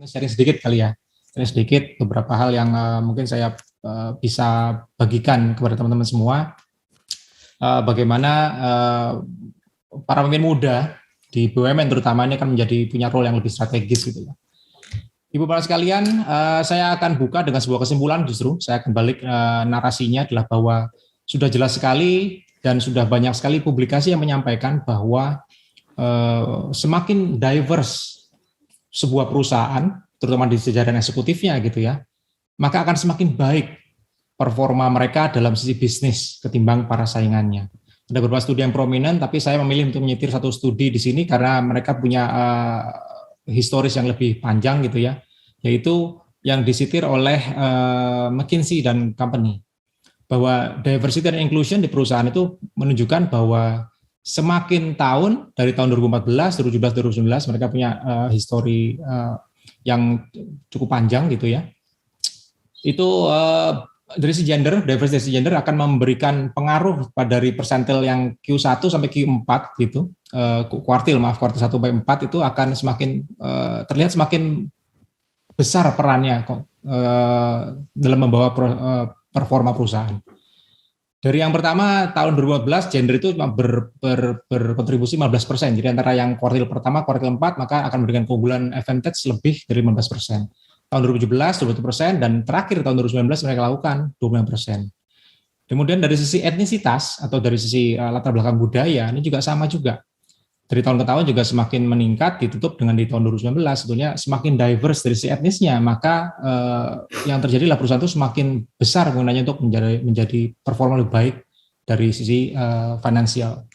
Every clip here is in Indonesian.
sharing sedikit kali ya, sharing sedikit beberapa hal yang mungkin saya bisa bagikan kepada teman-teman semua. Bagaimana para pemimpin muda di BUMN terutama ini akan punya role yang lebih strategis gitu ya. Ibu bapak sekalian, saya akan buka dengan sebuah kesimpulan justru. Saya akan balik narasinya adalah bahwa sudah jelas sekali dan sudah banyak sekali publikasi yang menyampaikan bahwa semakin diverse sebuah perusahaan, terutama di jajaran eksekutifnya gitu ya, maka akan semakin baik performa mereka dalam sisi bisnis ketimbang para saingannya. Ada beberapa studi yang prominent, tapi saya memilih untuk menyetir satu studi di sini karena mereka punya historis yang lebih panjang gitu ya, yaitu yang disitir oleh McKinsey dan Company, bahwa diversity and inclusion di perusahaan itu menunjukkan bahwa semakin tahun, dari tahun 2014, 2017, 2019, mereka punya histori yang cukup panjang gitu ya, itu dari sisi gender, diversity gender akan memberikan pengaruh dari persentil yang Q1 sampai Q4 gitu, kuartil 1 sampai 4 itu akan semakin terlihat semakin besar perannya dalam membawa performa perusahaan. Dari yang pertama tahun 2014 gender itu berkontribusi 15%. Jadi antara yang kuartil pertama, kuartil 4 maka akan memberikan keunggulan advantage lebih dari 15%. Tahun 2017 20%, dan terakhir tahun 2019 mereka lakukan 29%. Kemudian dari sisi etnisitas atau dari sisi latar belakang budaya ini juga sama juga. Dari tahun ke tahun juga semakin meningkat, ditutup dengan di tahun 2019 sebetulnya semakin diverse dari sisi etnisnya, maka yang terjadi adalah perusahaan itu semakin besar gunanya untuk menjadi performa lebih baik dari sisi finansial.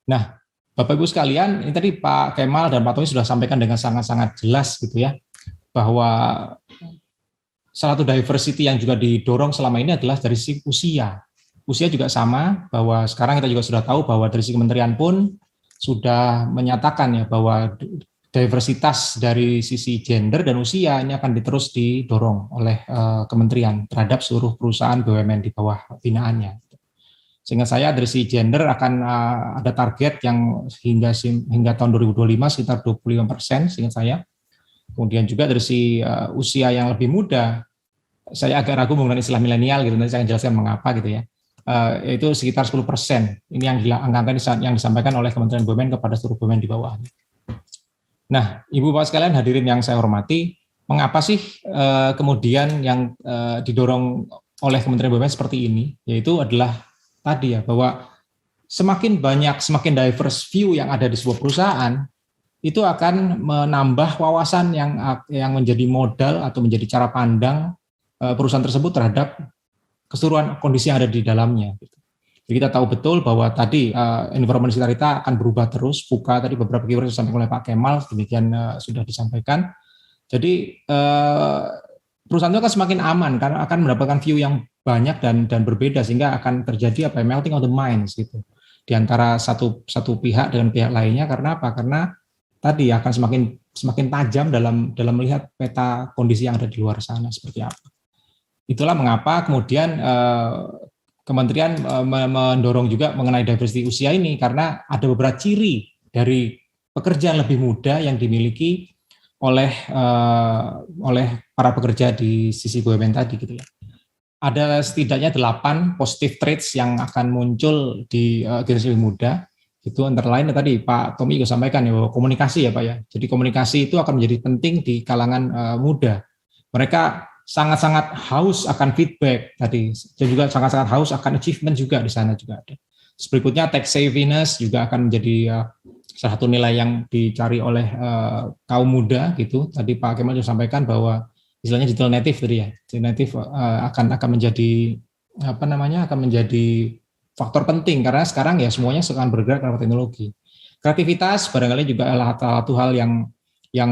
Nah, Bapak Ibu sekalian, ini tadi Pak Kemal dan Pak Tommy sudah sampaikan dengan sangat-sangat jelas gitu ya, bahwa salah satu diversity yang juga didorong selama ini adalah dari sisi usia. Usia juga sama, bahwa sekarang kita juga sudah tahu bahwa dari sisi kementerian pun sudah menyatakan ya bahwa diversitas dari sisi gender dan usia ini akan terus didorong oleh kementerian terhadap seluruh perusahaan BUMN di bawah binaannya. Sehingga saya dari sisi gender akan ada target yang hingga tahun 2025 sekitar 25%, seingat saya. Kemudian juga dari sisi usia yang lebih muda, saya agak ragu menggunakan istilah milenial gitu, nanti saya akan jelaskan mengapa gitu ya. Itu sekitar 10%. Ini angka yang disampaikan oleh Kementerian BUMN kepada seluruh BUMN di bawahnya. Nah, Ibu Bapak sekalian hadirin yang saya hormati, mengapa sih kemudian yang didorong oleh Kementerian BUMN seperti ini? Yaitu adalah tadi ya, bahwa semakin banyak, semakin diverse view yang ada di sebuah perusahaan, itu akan menambah wawasan yang menjadi modal atau menjadi cara pandang perusahaan tersebut terhadap keseluruhan kondisi yang ada di dalamnya. Jadi kita tahu betul bahwa tadi environment sekitar kita akan berubah terus. VUCA tadi beberapa keyword disampaikan oleh Pak Kemal, demikian sudah disampaikan. Jadi perusahaan itu akan semakin aman karena akan mendapatkan view yang banyak dan berbeda, sehingga akan terjadi melting of the minds gitu di antara satu pihak dengan pihak lainnya. Karena apa? Karena tadi akan semakin tajam dalam melihat peta kondisi yang ada di luar sana seperti apa. Itulah mengapa kemudian Kementerian mendorong juga mengenai diversity usia ini, karena ada beberapa ciri dari pekerjaan lebih muda yang dimiliki oleh para pekerja di sisi BUMN tadi gitu ya. Ada setidaknya 8 positive traits yang akan muncul di generasi lebih muda. Itu antara lain tadi Pak Tommy juga sampaikan ya, bahwa komunikasi ya Pak ya. Jadi komunikasi itu akan menjadi penting di kalangan muda. Mereka sangat-sangat haus akan feedback tadi, dan juga sangat-sangat haus akan achievement juga di sana juga ada. Berikutnya tech savviness juga akan menjadi salah satu nilai yang dicari oleh kaum muda gitu. Tadi Pak Kemal juga sampaikan bahwa istilahnya digital native tadi ya, digital native akan menjadi akan menjadi faktor penting, karena sekarang ya semuanya akan bergerak dalam teknologi. Kreativitas barangkali juga adalah satu hal yang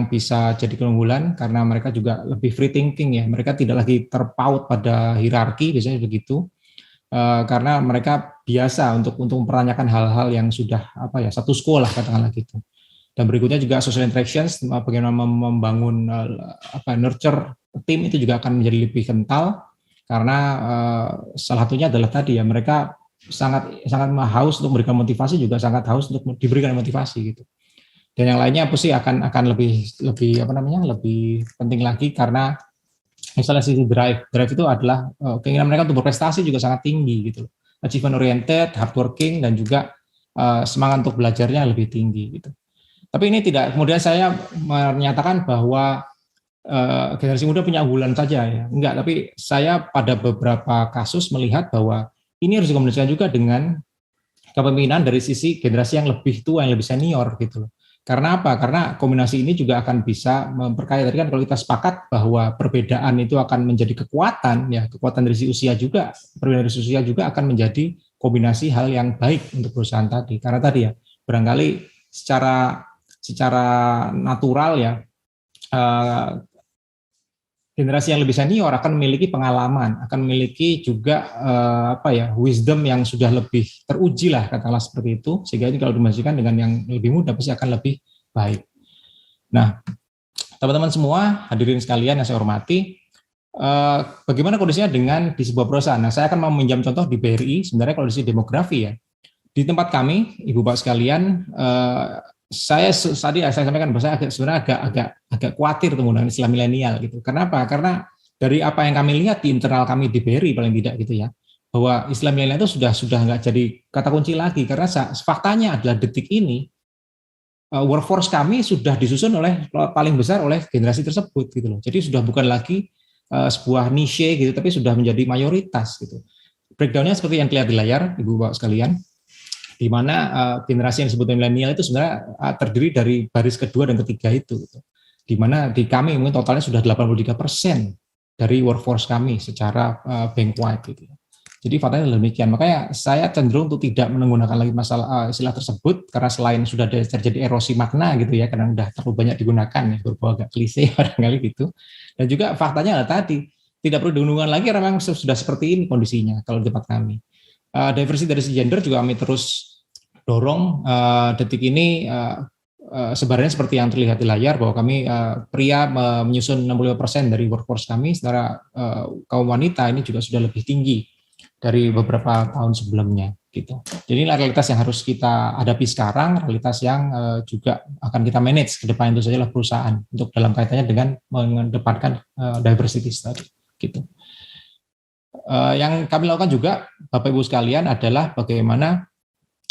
bisa jadi keunggulan, karena mereka juga lebih free thinking ya, mereka tidak lagi terpaut pada hierarki biasanya begitu, karena mereka biasa untuk mempertanyakan hal-hal yang sudah status quo lah katakanlah gitu. Dan berikutnya juga social interactions, bagaimana membangun nurture tim itu juga akan menjadi lebih kental, karena salah satunya adalah tadi ya, mereka sangat haus untuk memberikan motivasi, juga sangat haus untuk diberikan motivasi gitu. Dan yang lainnya apa sih akan lebih apa namanya, lebih penting lagi karena misalnya sisi drive itu adalah keinginan mereka untuk berprestasi juga sangat tinggi gitu, achievement oriented, hardworking, dan juga semangat untuk belajarnya lebih tinggi gitu. Tapi ini tidak kemudian saya menyatakan bahwa generasi muda punya unggulan saja ya, enggak. Tapi saya pada beberapa kasus melihat bahwa ini harus dikomunikasikan juga dengan kepemimpinan dari sisi generasi yang lebih tua, yang lebih senior gitu loh. Karena apa? Karena kombinasi ini juga akan bisa memperkaya. Tadi kan kalau kita sepakat bahwa perbedaan itu akan menjadi kekuatan, ya kekuatan dari sisi usia juga, perbedaan dari sisi usia juga akan menjadi kombinasi hal yang baik untuk perusahaan tadi. Karena tadi ya, barangkali secara natural ya, generasi yang lebih senior akan memiliki pengalaman, akan memiliki juga wisdom yang sudah lebih teruji lah, katakanlah seperti itu, sehingga ini kalau dibandingkan dengan yang lebih muda pasti akan lebih baik. Nah, teman-teman semua, hadirin sekalian yang saya hormati, bagaimana kondisinya dengan di sebuah perusahaan? Nah, saya akan meminjam contoh di BRI, sebenarnya kondisi demografi ya. Di tempat kami, Ibu Bapak sekalian, saya sampaikan bahwa saya sebenarnya agak khawatir menggunakan istilah milenial gitu. Kenapa? Karena dari apa yang kami lihat di internal kami di BRI paling tidak gitu ya, bahwa istilah milenial itu sudah nggak jadi kata kunci lagi, karena faktanya adalah detik ini workforce kami sudah disusun oleh paling besar oleh generasi tersebut gitu loh. Jadi sudah bukan lagi sebuah niche gitu, tapi sudah menjadi mayoritas gitu. Breakdownnya seperti yang terlihat di layar, Ibu Bapak sekalian, di mana generasi yang disebut milenial itu sebenarnya terdiri dari baris kedua dan ketiga itu, gitu. Di mana di kami mungkin totalnya sudah 83% dari workforce kami secara bank wide gitu. Jadi faktanya demikian. Makanya saya cenderung untuk tidak menggunakan lagi masalah istilah tersebut, karena selain sudah terjadi erosi makna gitu ya, karena sudah terlalu banyak digunakan ya, berbau agak klise barangkali gitu. Dan juga faktanya adalah tadi tidak perlu digunakan lagi karena memang sudah seperti ini kondisinya kalau di tempat kami. Diversity dari segi gender juga kami terus dorong. Detik ini sebenarnya seperti yang terlihat di layar bahwa kami pria menyusun 65% dari workforce kami, sementara kaum wanita ini juga sudah lebih tinggi dari beberapa tahun sebelumnya gitu. Jadi ini realitas yang harus kita hadapi sekarang, realitas yang juga akan kita manage ke depan, itu saja lah perusahaan untuk dalam kaitannya dengan mengedepankan diversity tadi gitu. Yang kami lakukan juga Bapak Ibu sekalian adalah bagaimana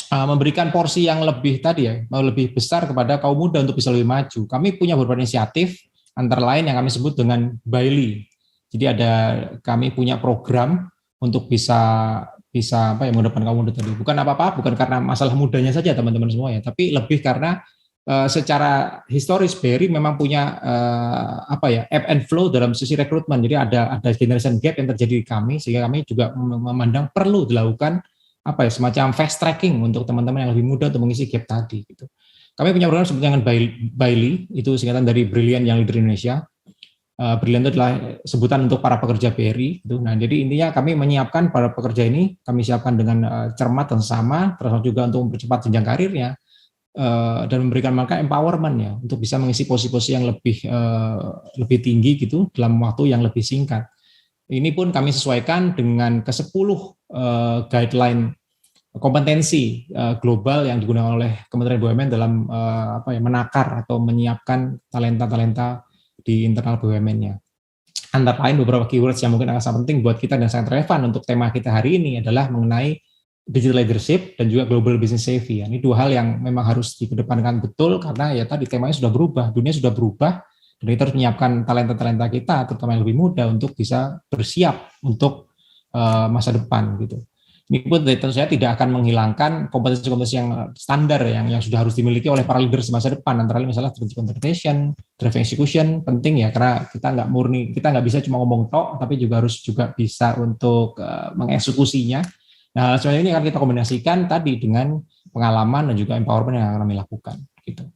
memberikan porsi yang lebih tadi ya, lebih besar kepada kaum muda untuk bisa lebih maju. Kami punya beberapa inisiatif, antara lain yang kami sebut dengan Baili. Jadi kami punya program untuk bisa menghadapkan kaum muda tadi. Bukan apa-apa, bukan karena masalah mudanya saja teman-teman semua ya, tapi lebih karena secara historis BRI memang punya ebb and flow dalam sisi rekrutmen. Jadi ada generation gap yang terjadi di kami, sehingga kami juga memandang perlu dilakukan semacam fast tracking untuk teman-teman yang lebih muda untuk mengisi gap tadi gitu. Kami punya program seperti dengan Baili, itu singkatan dari Brilliant Young Leader Indonesia. Brilliant itu adalah sebutan untuk para pekerja BRI gitu. Nah, jadi intinya kami menyiapkan para pekerja ini, kami siapkan dengan cermat dan sama, terus juga untuk mempercepat jenjang karirnya dan memberikan mereka empowerment ya untuk bisa mengisi posisi-posisi yang lebih tinggi gitu dalam waktu yang lebih singkat. Ini pun kami sesuaikan dengan ke-10 guideline kompetensi global yang digunakan oleh Kementerian BUMN dalam menakar atau menyiapkan talenta-talenta di internal BUMN-nya. Antara lain beberapa keywords yang mungkin sangat penting buat kita dan sangat relevan untuk tema kita hari ini adalah mengenai digital leadership dan juga global business savvy. Ini dua hal yang memang harus dikedepankan betul, karena ya tadi temanya sudah berubah, dunia sudah berubah, dan kita harus menyiapkan talenta-talenta kita, terutama yang lebih muda, untuk bisa bersiap untuk masa depan gitu. Ini pun tentu saya tidak akan menghilangkan kompetensi-kompetensi yang standar yang sudah harus dimiliki oleh para leaders masa depan, antara lain misalnya strategic interpretation, driving execution, penting ya, karena kita nggak bisa cuma ngomong tok, tapi juga harus bisa untuk mengeksekusinya. Nah, sebenarnya ini akan kita kombinasikan tadi dengan pengalaman dan juga empowerment yang akan kami lakukan gitu.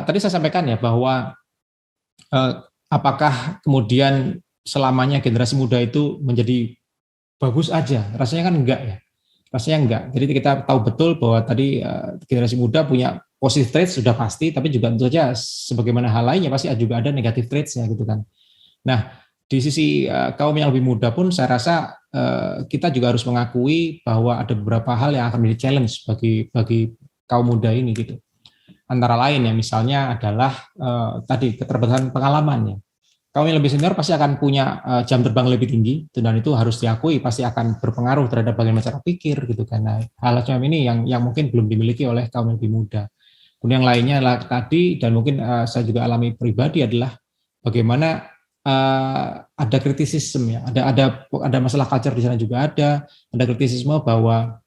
Tadi saya sampaikan ya bahwa apakah kemudian selamanya generasi muda itu menjadi bagus aja? Rasanya kan enggak ya. Rasanya enggak. Jadi kita tahu betul bahwa tadi generasi muda punya positive traits sudah pasti, tapi juga tentu saja sebagaimana hal lainnya pasti juga ada negative traits-nya gitu kan. Nah, di sisi kaum yang lebih muda pun saya rasa kita juga harus mengakui bahwa ada beberapa hal yang akan menjadi challenge bagi kaum muda ini gitu. antara lain ya, misalnya adalah tadi keterbatasan pengalamannya. Kamu yang lebih senior pasti akan punya jam terbang lebih tinggi, dan itu harus diakui pasti akan berpengaruh terhadap bagaimana cara pikir gitu kan. Nah, hal semacam ini yang mungkin belum dimiliki oleh kaum yang lebih muda. Kemudian yang lainnya adalah tadi, dan mungkin saya juga alami pribadi, adalah bagaimana ada kritisisme ya, ada masalah culture di sana juga ada kritisisme bahwa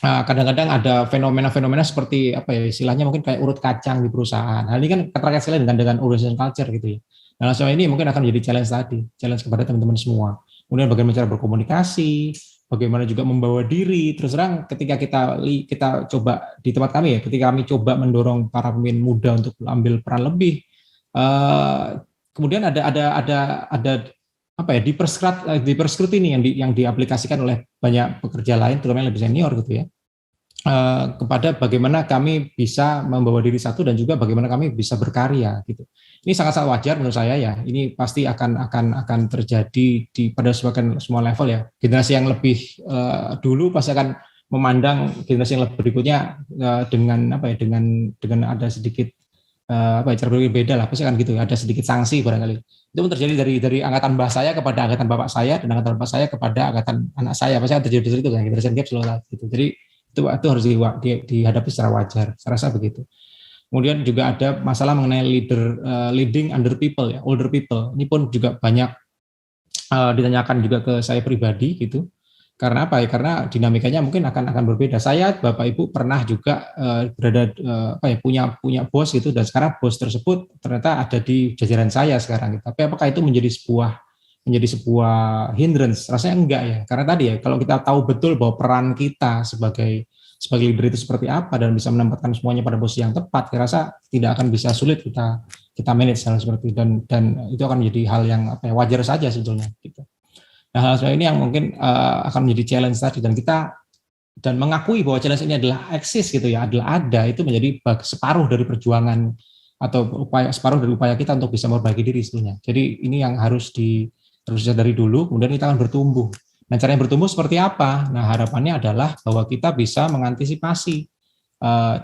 kadang-kadang ada fenomena-fenomena seperti apa ya istilahnya, mungkin kayak urut kacang di perusahaan. Hal ini kan terkait sekali dengan organization culture gitu ya. Nah, soal ini mungkin akan menjadi challenge kepada teman-teman semua. Kemudian bagaimana cara berkomunikasi, bagaimana juga membawa diri. Terus terang ketika kita coba di tempat kami ya, ketika kami coba mendorong para pemimpin muda untuk ambil peran lebih, kemudian ada apa ya diperscrutiny yang diaplikasikan oleh banyak pekerja lain, terutama yang lebih senior gitu ya, kepada bagaimana kami bisa membawa diri satu dan juga bagaimana kami bisa berkarya gitu. Ini sangat-sangat wajar menurut saya ya. Ini pasti akan terjadi pada semua level ya. Generasi yang lebih dulu pasti akan memandang generasi yang lebih berikutnya dengan apa ya dengan ada sedikit apa ya, cara berpikir beda lah, pasti kan gitu, ada sedikit sanksi barangkali. Itu pun terjadi dari angkatan mbah saya kepada angkatan bapak saya, dan angkatan bapak saya kepada angkatan anak saya, pasti terjadi seperti itu kan, generation gap selalu gitu. Jadi itu harus dihadapi secara wajar, saya rasa begitu. Kemudian juga ada masalah mengenai leading under people ya, older people. Ini pun juga banyak ditanyakan juga ke saya pribadi gitu. Karena apa ya? Karena dinamikanya mungkin akan berbeda. Saya, Bapak Ibu pernah juga berada apa ya punya bos gitu, dan sekarang bos tersebut ternyata ada di jajaran saya sekarang gitu. Tapi apakah itu menjadi sebuah hindrance? Rasanya enggak ya. Karena tadi ya, kalau kita tahu betul bahwa peran kita sebagai leader itu seperti apa dan bisa menempatkan semuanya pada posisi yang tepat, saya rasa tidak akan bisa sulit kita manage hal seperti itu, dan itu akan menjadi hal yang apa ya, wajar saja sebetulnya gitu. Nah, hal seperti ini yang mungkin akan menjadi challenge tadi, dan mengakui bahwa challenge ini adalah eksis gitu ya, adalah ada, itu menjadi separuh dari perjuangan atau separuh dari upaya kita untuk bisa memperbaiki diri sebetulnya. Jadi ini yang harus terus dari dulu, kemudian kita akan bertumbuh. Nah, caranya bertumbuh seperti apa? Nah, harapannya adalah bahwa kita bisa mengantisipasi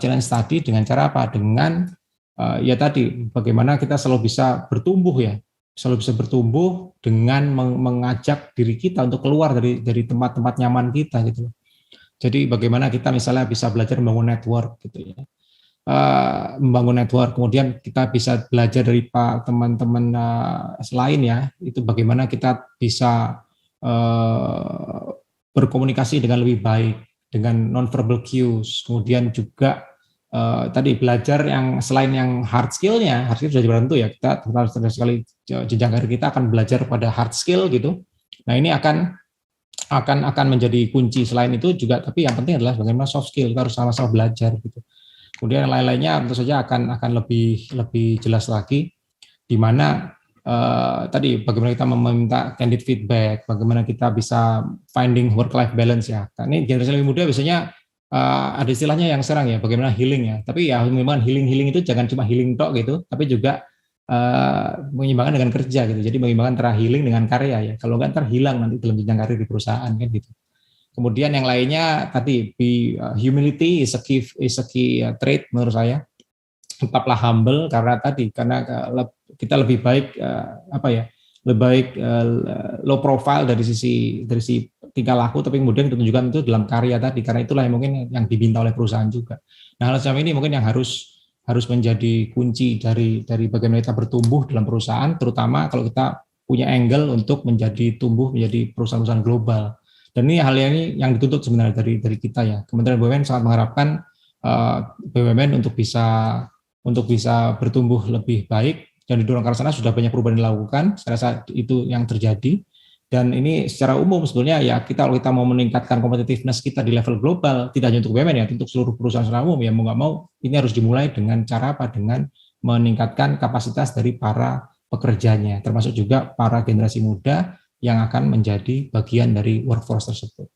challenge tadi dengan cara apa? Dengan ya tadi, bagaimana kita selalu bisa bertumbuh ya, selalu bisa bertumbuh dengan mengajak diri kita untuk keluar dari tempat-tempat nyaman kita gitu. Jadi bagaimana kita misalnya bisa belajar membangun network gitu ya, membangun network, kemudian kita bisa belajar dari teman-teman lain ya, itu bagaimana kita bisa berkomunikasi dengan lebih baik dengan non-verbal cues, kemudian juga tadi belajar yang selain yang hard skill sudah dibantu ya, kita harus sekali jenjang karir kita akan belajar pada hard skill gitu. Nah, ini akan menjadi kunci. Selain itu juga, tapi yang penting adalah bagaimana soft skill, kita harus sama-sama belajar gitu. Kemudian yang lain-lainnya tentu saja akan lebih jelas lagi, di mana tadi bagaimana kita meminta candid feedback, bagaimana kita bisa finding work-life balance ya. Nah, ini generasi lebih muda biasanya ada istilahnya yang serang ya, bagaimana healing ya. Tapi ya memang healing itu jangan cuma healing tok gitu, tapi juga mengimbangkan dengan kerja gitu. Jadi mengimbangkan antara healing dengan karya ya. Kalau nggak ntar hilang nanti dalam jenjang karir di perusahaan kan gitu. Kemudian yang lainnya tadi, humility is a key trait menurut saya. Tetaplah humble, karena kita lebih baik lebih baik low profile dari sisi tingkah laku, tapi kemudian ditunjukkan itu dalam karya tadi, karena itulah yang mungkin yang diminta oleh perusahaan juga. Nah, hal semacam ini mungkin yang harus menjadi kunci dari bagaimana kita bertumbuh dalam perusahaan, terutama kalau kita punya angle untuk tumbuh menjadi perusahaan-perusahaan global. Dan ini hal yang dituntut sebenarnya dari kita ya. Kementerian BUMN sangat mengharapkan BUMN untuk bisa bertumbuh lebih baik, dan didorong ke sana. Sudah banyak perubahan dilakukan, saya rasa itu yang terjadi. Dan ini secara umum sebetulnya ya, kalau kita mau meningkatkan competitiveness kita di level global, tidak hanya untuk BUMN ya, untuk seluruh perusahaan secara umum ya, mau nggak mau ini harus dimulai dengan cara apa? Dengan meningkatkan kapasitas dari para pekerjanya, termasuk juga para generasi muda yang akan menjadi bagian dari workforce tersebut.